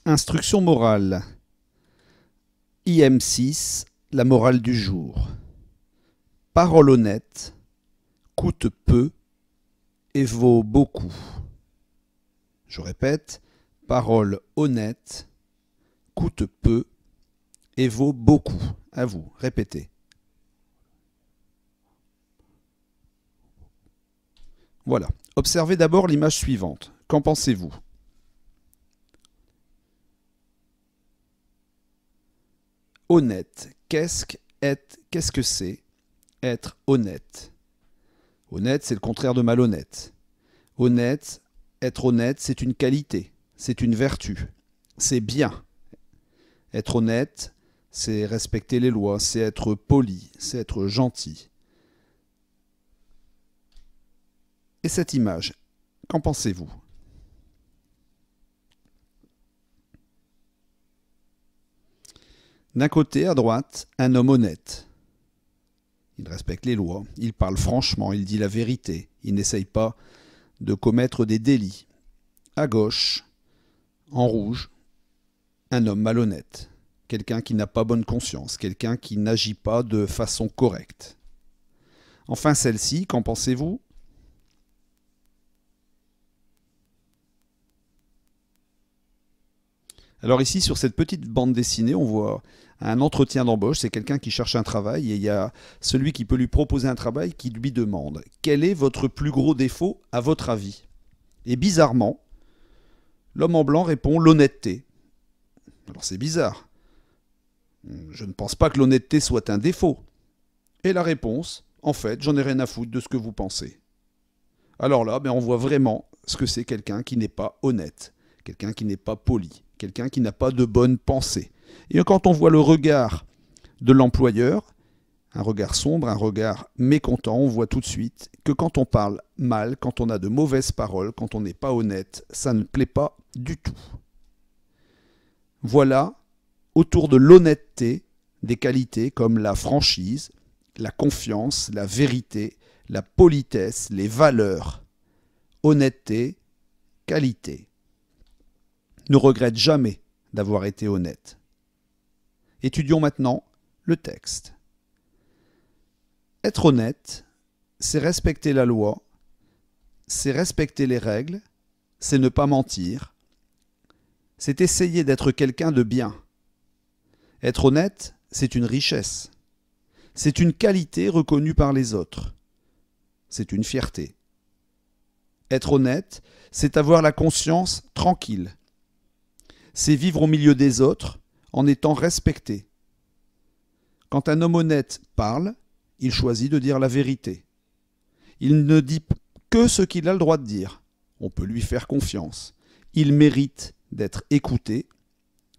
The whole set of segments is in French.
Instruction morale. IM6, la morale du jour. Parole honnête, coûte peu et vaut beaucoup. Je répète, parole honnête, coûte peu et vaut beaucoup. À vous, répétez. Voilà. Observez d'abord l'image suivante. Qu'en pensez-vous ? Honnête. Qu'est-ce que c'est être honnête? Honnête, c'est le contraire de malhonnête. Honnête, être honnête, c'est une qualité, c'est une vertu, c'est bien. Être honnête, c'est respecter les lois, c'est être poli, c'est être gentil. Et cette image, qu'en pensez-vous ? D'un côté, à droite, un homme honnête. Il respecte les lois, il parle franchement, il dit la vérité, il n'essaye pas de commettre des délits. À gauche, en rouge, un homme malhonnête, quelqu'un qui n'a pas bonne conscience, quelqu'un qui n'agit pas de façon correcte. Enfin, celle-ci, qu'en pensez-vous ? Alors ici, sur cette petite bande dessinée, on voit un entretien d'embauche. C'est quelqu'un qui cherche un travail et il y a celui qui peut lui proposer un travail qui lui demande « Quel est votre plus gros défaut à votre avis ?» Et bizarrement, l'homme en blanc répond « L'honnêteté ». Alors c'est bizarre. Je ne pense pas que l'honnêteté soit un défaut. Et la réponse « En fait, j'en ai rien à foutre de ce que vous pensez ». Alors là, on voit vraiment ce que c'est quelqu'un qui n'est pas honnête, quelqu'un qui n'est pas poli, quelqu'un qui n'a pas de bonne pensée. Et quand on voit le regard de l'employeur, un regard sombre, un regard mécontent, on voit tout de suite que quand on parle mal, quand on a de mauvaises paroles, quand on n'est pas honnête, ça ne plaît pas du tout. Voilà, autour de l'honnêteté, des qualités comme la franchise, la confiance, la vérité, la politesse, les valeurs. Honnêteté, qualité. Ne regrette jamais d'avoir été honnête. Étudions maintenant le texte. Être honnête, c'est respecter la loi, c'est respecter les règles, c'est ne pas mentir, c'est essayer d'être quelqu'un de bien. Être honnête, c'est une richesse, c'est une qualité reconnue par les autres, c'est une fierté. Être honnête, c'est avoir la conscience tranquille. C'est vivre au milieu des autres en étant respecté. Quand un homme honnête parle, il choisit de dire la vérité. Il ne dit que ce qu'il a le droit de dire. On peut lui faire confiance. Il mérite d'être écouté.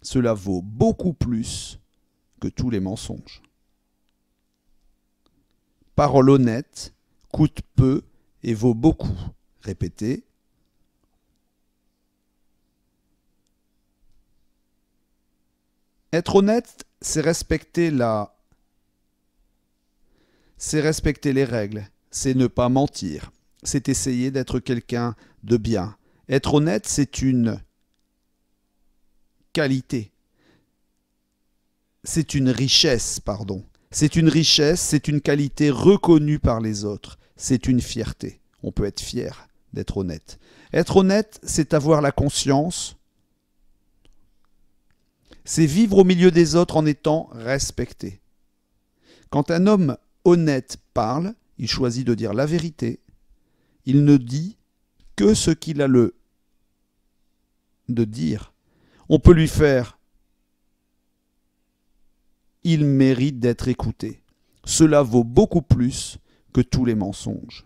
Cela vaut beaucoup plus que tous les mensonges. Parole honnête coûte peu et vaut beaucoup. Répétez. Être honnête, c'est respecter les règles, c'est ne pas mentir, c'est essayer d'être quelqu'un de bien. Être honnête, c'est une qualité. C'est une richesse, pardon. C'est une richesse, c'est une qualité reconnue par les autres. C'est une fierté. On peut être fier d'être honnête. Être honnête, c'est avoir la conscience. C'est vivre au milieu des autres en étant respecté. Quand un homme honnête parle, il choisit de dire la vérité. Il ne dit que ce qu'il a le de dire. On peut lui faire « Il mérite d'être écouté ». Cela vaut beaucoup plus que tous les mensonges.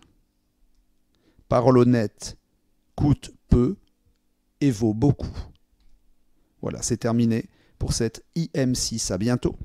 Parole honnête coûte peu et vaut beaucoup. Voilà, c'est terminé pour cette IM6. À bientôt.